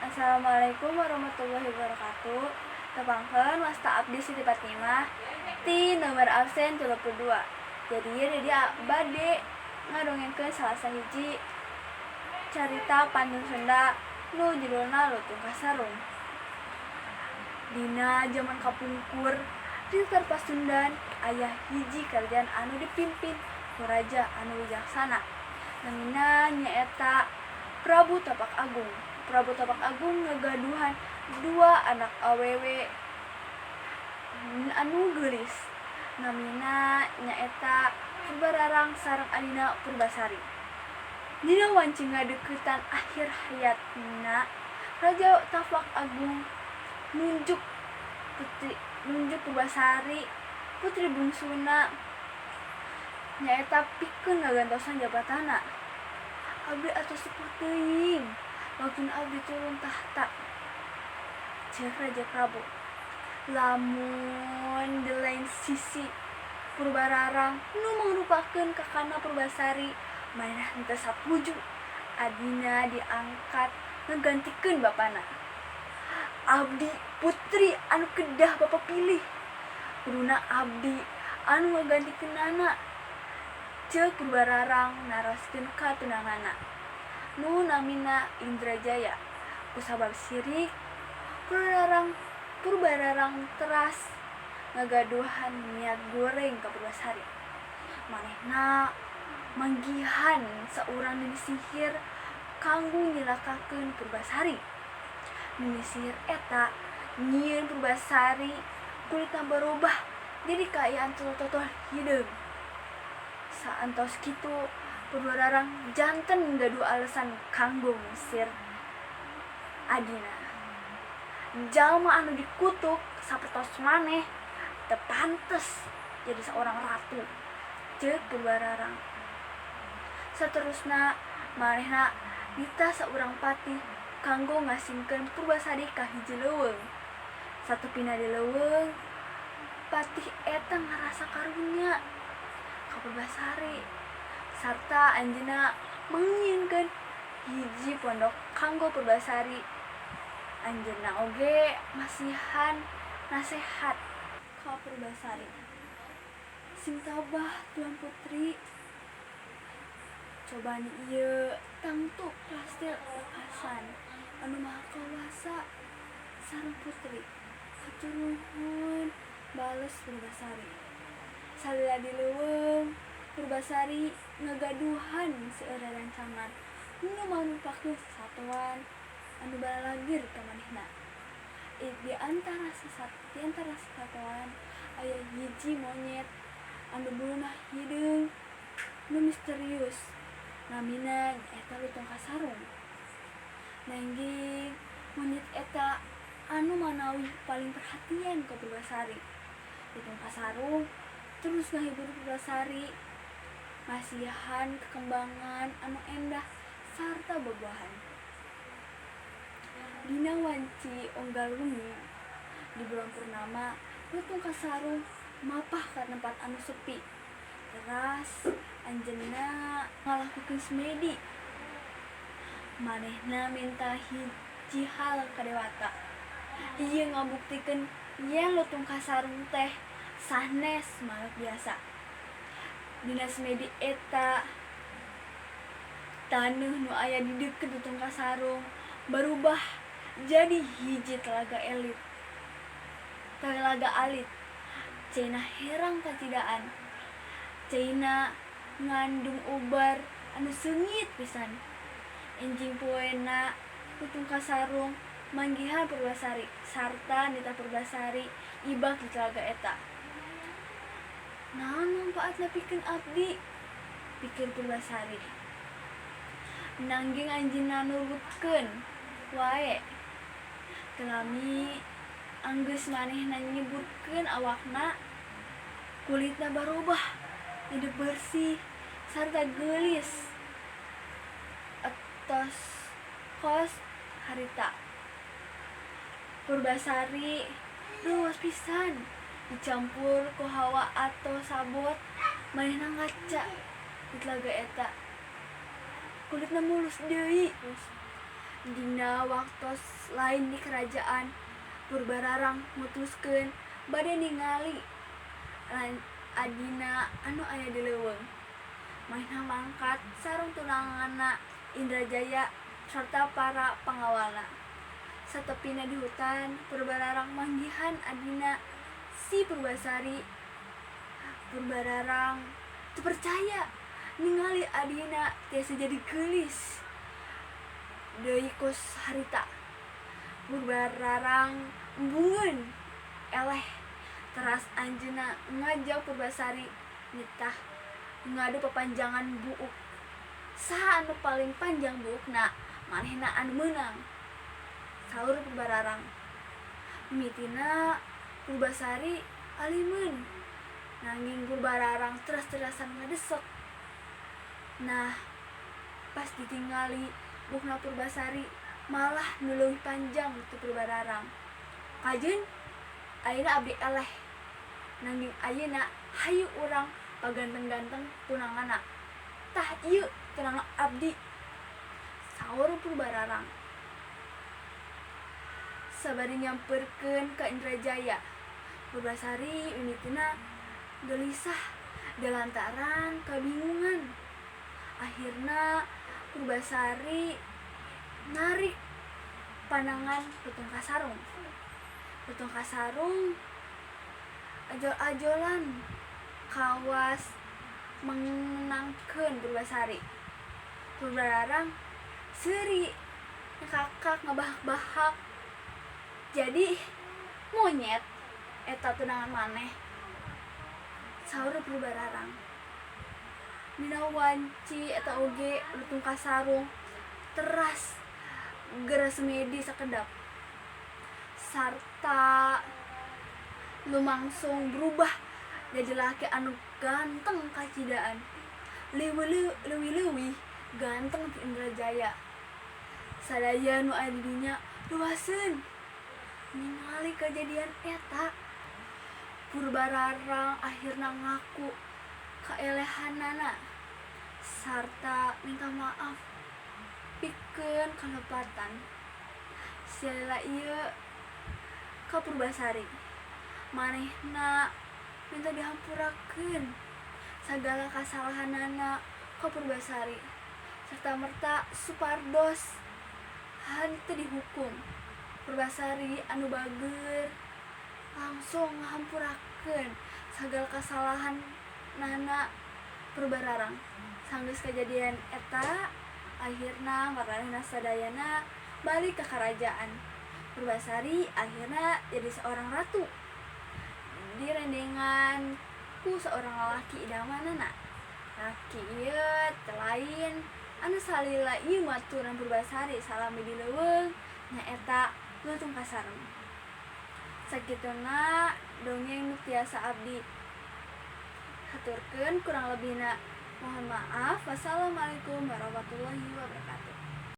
Assalamualaikum warahmatullahi wabarakatuh. Tepangkeun wasta abdi Siti Fatimah ti nomor absen 32. Jadi dia bade ngadongengkeun salah sahiji carita pantun Sunda nu judulna Lutung Kasarung. Dina zaman kapungkur di Pasundan aya hiji kerajaan anu dipimpin ku raja anu wijaksana. Namina nyaeta Prabu Tapak Agung. Prabu Tapak Agung ngagaduhan dua anak awewe anu geulis. Namina nyaeta Purbararang sareng adina Purbasari. Dina wancing ngadeuketan akhir hayatna, Raja Tapak Agung nunjuk Purbasari putri bungsuna nyaeta pikeun ngagantosan jabatana. Abdi atos sepuh teuing waktuna abdi turun tahta, ceuk Raja Prabu. Lamun di lain sisi Purbararang nu mangrupakeun kakana Purbasari maneh henteu satuju adina diangkat ngagantikeun bapana. Abdi putri anu kedah bapa pilih, kuduna abdi anu ngagantikeunana, ceuk Purbararang naroskeun ka tunanganna nu namina Indrajaya. Kusabab sirik Purbararang teras ngagaduhan niat goreng ka Purbasari. Manehna manggihan saurang nini sihir kanggo nyilakakeun Purbasari. Nini sihir eta nyieun Purbasari kulitna barobah jadi kaayaan totol-totol hideung. Saantos kitu Purbararang janten nggaduh alasan kanggo ngusir adina. Jalma anu dikutuk sapertos maneh teu pantes jadi seorang ratu, ceuk Purbararang. Saterusna manehna nitah saurang patih kanggo ngasingkeun Purbasari ka hiji leuweung. Satepina di leuweung, patih eta ngarasa karunya ka Purbasari sarta anjeunna mangnyieunkeun hiji pondok kanggo Purbasari. Anjeunna oge masihan nasehat ka Purbasari. Sing tabah Tuan Putri, cobaan ieu tangtu plastil lekasan anu maha kawasa sareng Putri. Hatur nuhun, bales Purbasari. Salila di leuweung Purbasari ngagaduhan seueureran camar nu mangrupakeun sasatuan anu balagir ka manehna. Di antara sasatuan aya hiji monyet anu buluna hideung nu misterius, namina nyaeta Lutung Kasarung. Nangging monyet eta anu manawi paling perhatian ka Purbasari. Lutung Kasarung terus ngahibur Purbasari masihan kekembangan anu endah sarta bobohan. Dina wanci onggal wengi di bulan purnama, Lutung Kasarung mapah ka tempat anu sepi. Teras anjeunna ngalakukeun semedi. Manehna minta hiji hal ka dewata. Ieu ngabuktikeun yen Lutung Kasarung teh sanes makhluk biasa. Dina semedi eta taneuh nu aya di deukeut Lutung Kasarung barubah jadi hiji telaga alit. Cenah herang kacidaan. Cenah ngandung ubar anu seungit pisan. Enjing poena Lutung Kasarung manggihan Purbasari sarta nitah Purbasari ibak di telaga eta. Naon manfaatna pikeun abdi? Pikir Purbasari. Nangging anjeunna nurutkeun wae. Kelami anggeus manehna nyeburkeun awakna, kulitna barobah jadi bersih sarta geulis atos kos harita. Purbasari luas pisan dicampur ku hawa atau sabot, manehna ngaca di telaga eta. Kulitna mulus deui. Dina waktos lain di kerajaan Purbararang mutuskeun bade ningali adina anu aya di leuweung. Mainah mangkat sareng tunanganna Indrajaya serta para pengawalna. Satepina di hutan, Purbararang manggihan adina si Purbasari. Purbararang teu percaya ningali adina tiasa jadi geulis deui kos harita. Purbararang embungeun eleh teras anjeunna ngajak Purbasari nitah ngadu papanjangan buuk. Saha anu paling panjang buukna, manehna anu meunang. Saur Purbararang. Mimitina Purbasari alimeun. Nanging Purbararang teras-terasan ngadesek. Nah, pas ditingali buukna Purbasari malah nu leuwih panjang tu Purbararang. Kajeun ayeuna abdi eleh. Nanging ayeuna hayu urang paganteng-ganteng tunanganna. Tah ieu tunangan abdi. Saur Purbararang. Sabari nyamperkeun ka Indrajaya, Purbasari mimitina gelisah dalantaran kabingungan. Akhirna Purbasari narik panangan Putong Kasarung. Putong Kasarung ajol-ajolan kawas menangkeun Purbasari. Purbararang seuri ngakak ngabahak-bahak. Jadi monyet eta tunangan maneh. Saur Purbararang. Dina wanci eta oge Putong Kasarung teras geura semedi sakedap. Sarta lumangsung berubah jadi laki anu ganteng kacidaan. Leuwih-leuwih ganteng ti Indrajaya. Sadaya nu aya di dinya luaseun ningali kejadian eta. Purbararang akhirna ngaku kaelehanana sarta minta maaf pikeun kalepatan. Salila ieu ka Purbasari. Manehna minta dihampurakeun sagala kasalahanana ka Purbasari serta merta supardos henteu dihukum. Purbasari anu bageur langsung ngahampurakeun sagala kasalahan nana Purbararang. Sanggeus kejadian eta akhirna maranehna sadayana balik ke kerajaan. Purbasari akhirna jadi seorang ratu direndengan ku seorang lalaki idamanana. Laki ieu teu lain anu salila ieu maturan Purbasari salami di leuweung nyaeta Putong Kasarung. Sakituna dongeng nu tiasa abdi haturkeun, kurang lebihna mohon maaf. Wassalamualaikum warahmatullahi wabarakatuh.